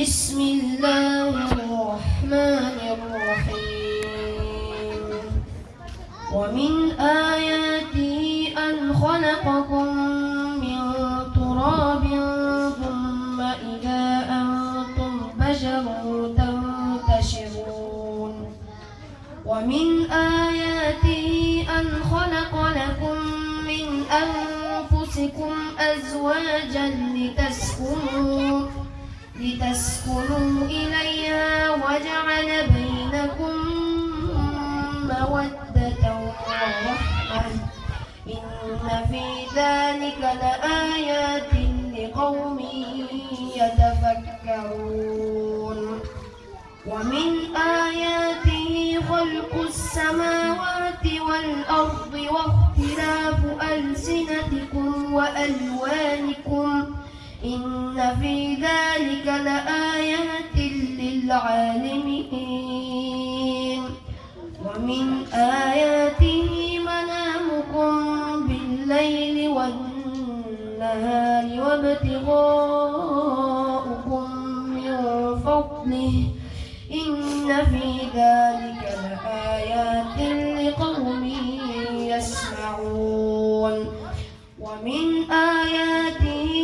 بسم الله الرحمن الرحيم ومن آياته أن خلقكم من تراب ثم إذا أنتم بشر تنتشرون ومن آياته أن خلق لكم من أنفسكم أزواجا لتسكنوا إليها وجعل بينكم مودة ورحمة إن في ذلك لآيات لقوم يتفكرون ومن آياته خلق السماوات والأرض واختلاف ألسنتكم وألوانكم إن في ذلك لآيات للعالمين ومن آياته منامكم بالليل والنهار وابتغاؤكم من فضله إن في ذلك لآيات لقوم يسمعون ومن آياته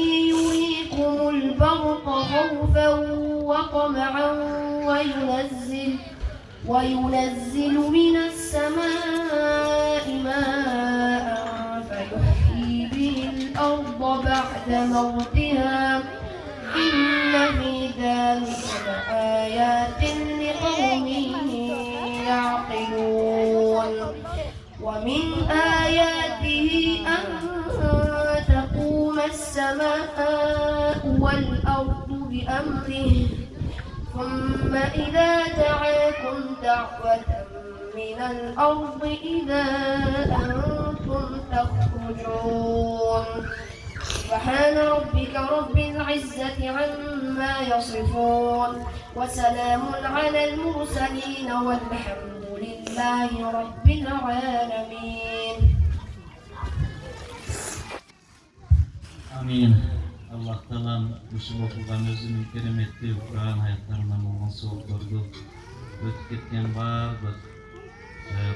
البرق خوفا وطمعا وينزل من السماء ماء فيحيي به الأرض بعد موتها إن في ذلك لآيات لقوم يعقلون ومن آياته أن تقوم السماء والأرض بأمره ثم إذا دعاكم دعوة من الأرض إذا أنتم تخرجون سبحان ربك رب العزة عما يصفون وسلام على المرسلين والحمد لله رب العالمين Amin. Allah Ta'ala usul okugan özünün keremetli Kur'an hayatlarından olan soğuklardı. Ötüp ketken bardı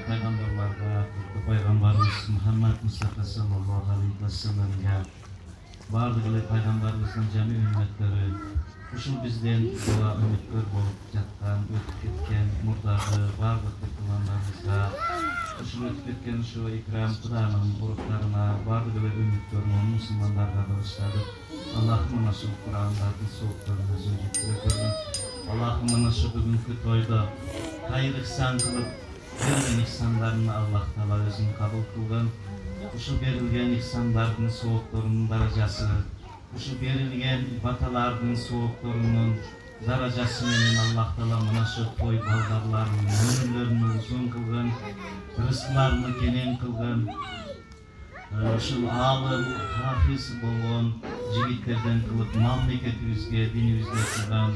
peygamberlarga, Peygamberimiz Muhammed Mustafa sallallahu aleyhi ve sellem'e bardı gile peygamberimizin cami ümmetleri usul bizden dua ümitler bolup jatkan, ötüp ketken murdadı bardı kutlanlarımızga usul ötüp ketken şu ikram Kur'an'ın uruklarına bardı gile ümitlerini Müslümanlarga bağışladık. Allah'ım nasıl Kur'an'daki soğuklarını zücüklüklerini Allah'ım nasıl bugünkü toyda hayır ihsan kılıp verilgen ihsanlarını Allah Teala özünü kabul kılgan uşu verilgen ihsanlarının soğuklarının darajası uşu verilgen batalarının soğuklarının darajası menen Allah Teala mana şu toy baldarlarının ömürlerini uzun kılgan rızklarını kenen kılgan şu alim, hafiz bolğon jigitlerden kılıp mamleketimizge, dinimizge kılgan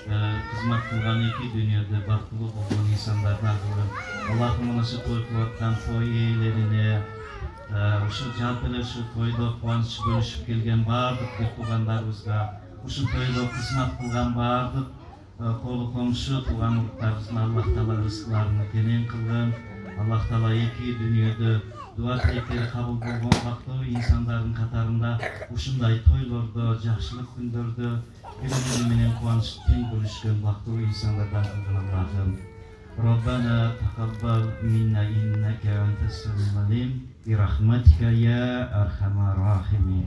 hizmet kılgan iki dünyada baktılı bolğon insanlardan kılgan Allah'ım şu toy kılatkan toy eğlerine şu jalpele şu toyda kuanç bölüşüp kelgen bardık tuğanlarımızga şu toyda hizmet kılgan bardık kolu komşu tuğan uruklarımızın Allah Teala rızklarını kenen kılgan Allah Teala iki dünyada dua tilekleri kabul bolğon baktуу insanların katarında ушундай тойлордо, жакшылык күндөрдө бири-бири менен кубанычты тең бөлүшкөн бактуу инсандардан кылган Аллахым. Rabbana taqabbal minna innaka antas samiul alim bi rahmatika ya arhamar rahimin.